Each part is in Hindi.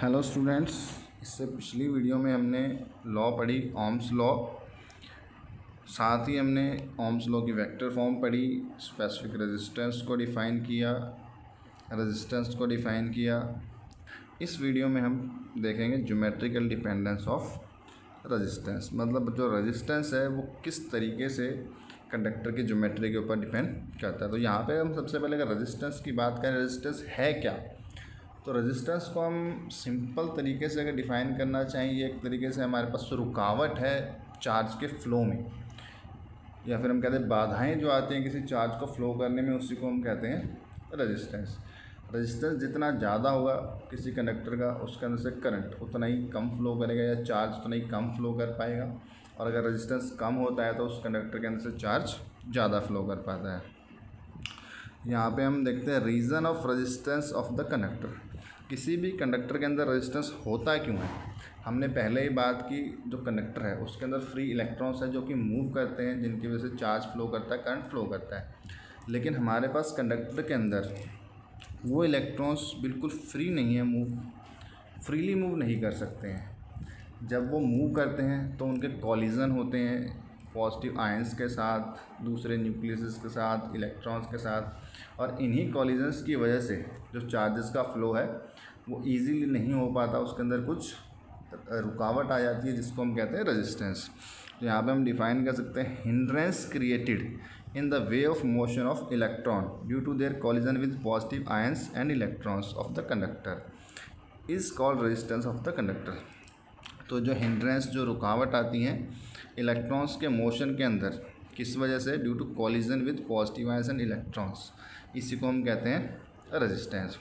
हेलो स्टूडेंट्स, इससे पिछली वीडियो में हमने लॉ पढ़ी, ओम्स लॉ। साथ ही हमने ओम्स लॉ की वेक्टर फॉर्म पढ़ी, स्पेसिफिक रेजिस्टेंस को डिफ़ाइन किया, रेजिस्टेंस को डिफ़ाइन किया। इस वीडियो में हम देखेंगे ज्योमेट्रिकल डिपेंडेंस ऑफ रेजिस्टेंस, मतलब जो रेजिस्टेंस है वो किस तरीके से कंडक्टर की ज्योमेट्री के ऊपर डिपेंड करता है। तो यहाँ पे हम सबसे पहले अगर रेजिस्टेंस की बात करें, रेजिस्टेंस है क्या, तो रेजिस्टेंस को हम सिंपल तरीके से अगर डिफ़ाइन करना चाहें, ये एक तरीके से हमारे पास रुकावट है चार्ज के फ़्लो में, या फिर हम कहते हैं बाधाएं जो आती हैं किसी चार्ज को फ़्लो करने में, उसी को हम कहते हैं रेजिस्टेंस। रेजिस्टेंस जितना ज़्यादा होगा किसी कंडक्टर का, उसके अंदर से करंट उतना ही कम फ़्लो करेगा या चार्ज उतना ही कम फ़्लो कर पाएगा। और अगर रेजिस्टेंस कम होता है तो उस कंडक्टर के अंदर से चार्ज ज़्यादा फ़्लो कर पाता है। यहाँ पे हम देखते हैं reason of resistance of the conductor. किसी भी कंडक्टर के अंदर रेजिस्टेंस होता क्यों है। हमने पहले ही बात की, जो कंडक्टर है उसके अंदर फ्री इलेक्ट्रॉन्स हैं जो कि मूव करते हैं, जिनकी वजह से चार्ज फ्लो करता है, करंट फ्लो करता है। लेकिन हमारे पास कंडक्टर के अंदर वो इलेक्ट्रॉन्स बिल्कुल फ्री नहीं है, फ्रीली मूव नहीं कर सकते हैं। जब वो मूव करते हैं तो उनके कॉलिजन होते हैं पॉजिटिव आयंस के साथ, दूसरे न्यूक्लियस के साथ, इलेक्ट्रॉन्स के साथ, और इन्हीं कॉलिजन्स की वजह से जो चार्जेस का फ़्लो है वो इजीली नहीं हो पाता, उसके अंदर कुछ रुकावट आ जाती है जिसको हम कहते हैं रेजिस्टेंस। तो यहाँ पे हम डिफ़ाइन कर सकते हैं hindrance created in the way of motion of electron due to their collision with positive ions and electrons of the conductor is called resistance of the conductor. तो जो हिंड्रेंस, जो रुकावट आती हैं इलेक्ट्रॉन्स के मोशन के अंदर, किस वजह से, due to collision with positive ions and electrons, इसी को हम कहते हैं रेजिस्टेंस।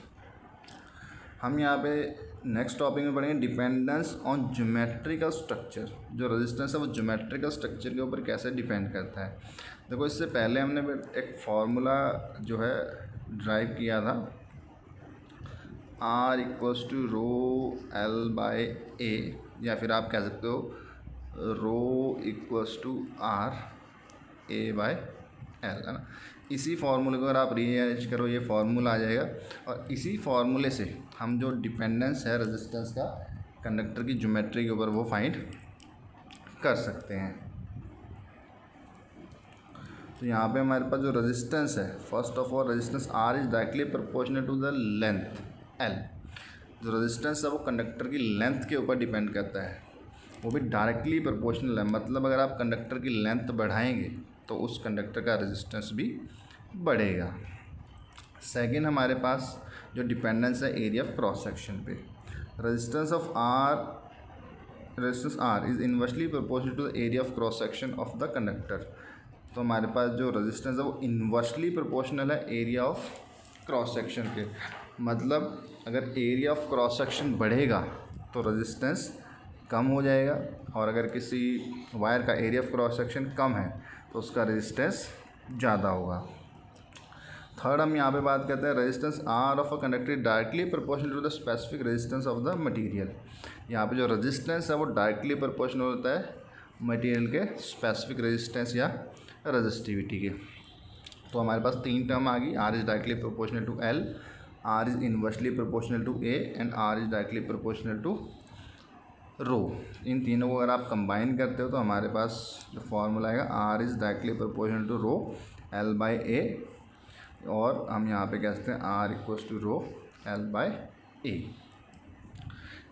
हम यहाँ पे नेक्स्ट टॉपिक में पढ़ेंगे डिपेंडेंस ऑन ज्योमेट्रिकल स्ट्रक्चर। जो रेजिस्टेंस है वो ज्योमेट्रिकल स्ट्रक्चर के ऊपर कैसे डिपेंड करता है। देखो, इससे पहले हमने एक फार्मूला जो है ड्राइव किया था, R equals to rho L by A, या फिर आप कह सकते हो rho equals to R A by L, है ना। इसी फार्मूले को अगर आप रीअरेंज करो ये फार्मूला आ जाएगा, और इसी फार्मूले से हम जो डिपेंडेंस है रेजिस्टेंस का कंडक्टर की ज्योमेट्री के ऊपर वो फाइंड कर सकते हैं। तो यहाँ पे हमारे पास जो रेजिस्टेंस है, first of all resistance R is directly proportional to the length L। जो रेजिस्टेंस है वो कंडक्टर की लेंथ के ऊपर डिपेंड करता है, वो भी डायरेक्टली प्रोपोर्शनल है। मतलब अगर आप कंडक्टर की लेंथ बढ़ाएंगे तो उस कंडक्टर का रेजिस्टेंस भी बढ़ेगा। सेकेंड, हमारे पास जो डिपेंडेंस है एरिया ऑफ क्रॉस सेक्शन पे। Resistance R is inversely proportional to the area of cross section of the conductor. तो हमारे पास जो रेजिस्टेंस है वो इन्वर्सली प्रोपोर्शनल है एरिया ऑफ क्रॉस सेक्शन के। मतलब अगर एरिया ऑफ क्रॉस सेक्शन बढ़ेगा तो रेजिस्टेंस कम हो जाएगा, और अगर किसी वायर का एरिया ऑफ क्रॉस सेक्शन कम है तो उसका रेजिस्टेंस ज़्यादा होगा। थर्ड, हम यहाँ पे बात करते हैं resistance R of a conductor directly proportional to the specific resistance of the material. यहाँ पे जो रेजिस्टेंस है वो डायरेक्टली प्रोपोर्शनल होता है मटेरियल के स्पेसिफिक रेजिस्टेंस या रेजिस्टिविटी के। तो हमारे पास तीन टर्म आ गई, R is directly proportional to L, R is inversely proportional to A and R is directly proportional to rho. इन तीनों को अगर आप कंबाइन करते हो तो हमारे पास जो फार्मूला आएगा R is directly proportional to rho L by A, और हम यहाँ पे कह सकते हैं R equals to rho L by A।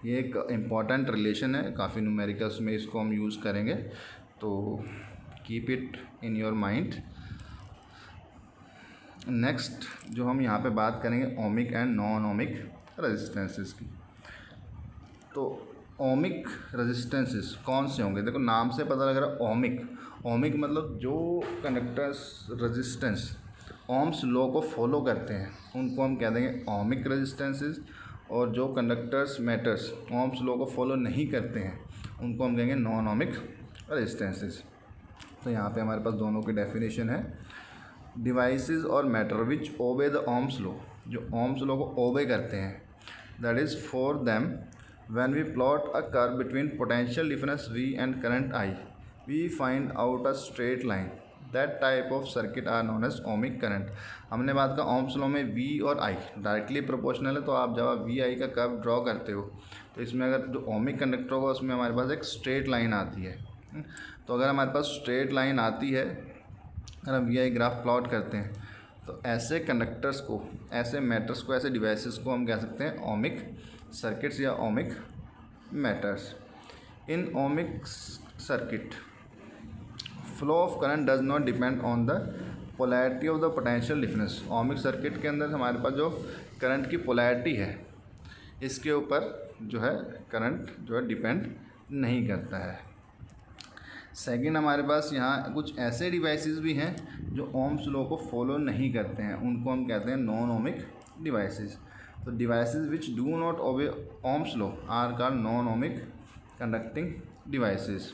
ये एक इम्पॉर्टेंट रिलेशन है, काफ़ी न्यूमेरिकल्स में इसको हम यूज़ करेंगे, तो keep it in your mind. Next जो हम यहाँ पे बात करेंगे ohmic and non ohmic resistances की। तो ओमिक रेजिस्टेंसेस कौन से होंगे। देखो, नाम से पता लग रहा है ओमिक मतलब जो कंडक्टर्स रेजिस्टेंस ओम्स लॉ को फॉलो करते हैं उनको हम कह देंगे ओमिक रेजिस्टेंसेस, और जो कंडक्टर्स मैटर्स ओम्स लॉ को फॉलो नहीं करते हैं उनको हम कहेंगे नॉन ओमिक रेजिस्टेंसेस। तो यहाँ पे हमारे पास दोनों की डेफिनेशन है। डिवाइसेस और matter which obey the Ohm's law, जो ओम्स लॉ को ओबे करते हैं, that is for them when we plot a curve between potential difference V and current I, we find out a straight line that type of circuit are known as ohmic current. हमने बात का ओम्स लॉ में V और I डायरेक्टली प्रोपोर्शनल है, तो आप जब आप VI का कर्व ड्रॉ करते हो तो इसमें अगर जो ओमिक कंडक्टर होगा उसमें हमारे पास एक स्ट्रेट लाइन आती है। तो अगर हमारे पास स्ट्रेट लाइन आती है, अगर हम VI ग्राफ प्लॉट करते हैं, तो ऐसे कंडक्टर्स को, ऐसे मैटर्स को, ऐसे डिवाइसेस को हम कह सकते हैं ओमिक सर्किट्स या ohmic matters. In ohmic circuit flow of current does not depend on the polarity of the potential difference. Ohmic circuit के अंदर हमारे पास जो करंट की पोलैरिटी है, इसके ऊपर जो है करंट जो है डिपेंड नहीं करता है। सेकंड, हमारे पास यहाँ कुछ ऐसे डिवाइसेस भी हैं जो ओम्स लॉ को फॉलो नहीं करते हैं, उनको हम कहते हैं नॉन ओमिक डिवाइसेस। तो devices which do not obey Ohm's law are called non ohmic conducting devices.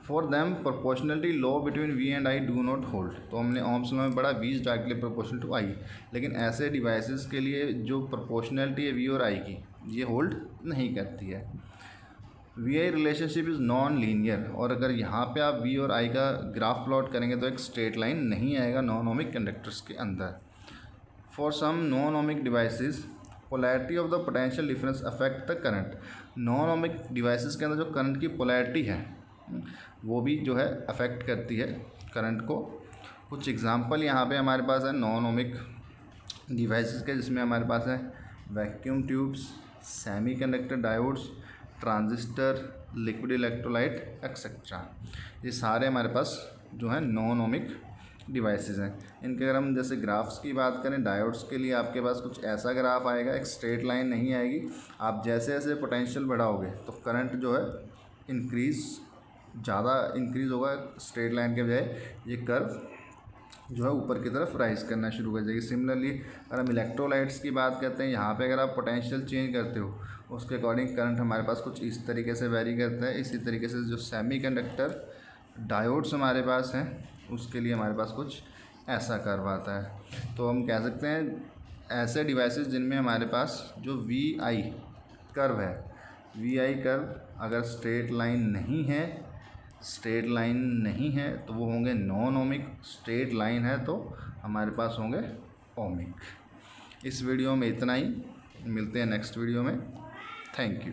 For them proportionality law between V and I do not hold. तो हमने ओम्स लॉ में पढ़ा V is directly proportional to I, लेकिन ऐसे डिवाइसेस के लिए जो प्रोपोर्शनलिटी है V और I की, ये होल्ड नहीं करती है। VI relationship is non linear, और अगर यहाँ पे आप V और I का ग्राफ प्लॉट करेंगे तो एक स्ट्रेट लाइन नहीं आएगा नॉन ओमिक कंडक्टर्स के अंदर। For some non ohmic devices polarity of the potential difference affect the current. Non ohmic devices के अंदर जो करंट की पोलैरिटी है वो भी जो है अफेक्ट करती है करंट को। कुछ एग्जांपल यहाँ पे हमारे पास है नॉन ओमिक डिवाइसेस के, जिसमें हमारे पास है vacuum tubes, semiconductor diodes, transistor, liquid electrolyte etcetera. ये सारे हमारे पास जो है नॉन ओमिक डिवाइसेस हैं। इनके अगर हम जैसे ग्राफ्स की बात करें, डायोड्स के लिए आपके पास कुछ ऐसा ग्राफ आएगा, एक स्ट्रेट लाइन नहीं आएगी। आप जैसे जैसे पोटेंशियल बढ़ाओगे तो करंट जो है ज़्यादा इंक्रीज़ होगा, स्ट्रेट लाइन के बजाय ये कर्व जो है ऊपर की तरफ राइज करना शुरू कर जाएगी। सिमिलरली अगर हम इलेक्ट्रोलाइट्स की बात करते हैं, यहाँ पे अगर आप पोटेंशियल चेंज करते हो उसके अकॉर्डिंग करंट हमारे पास कुछ इस तरीके से वेरी करता है। इसी तरीके से जो सेमीकंडक्टर डायोड्स हमारे पास हैं उसके लिए हमारे पास कुछ ऐसा कर्व आता है। तो हम कह सकते हैं ऐसे डिवाइसेस जिनमें हमारे पास जो VI कर्व है, VI कर्व अगर स्ट्रेट लाइन नहीं है तो वो होंगे नॉन ओमिक, स्ट्रेट लाइन है तो हमारे पास होंगे ओमिक। इस वीडियो में इतना ही, मिलते हैं नेक्स्ट वीडियो में। Thank you.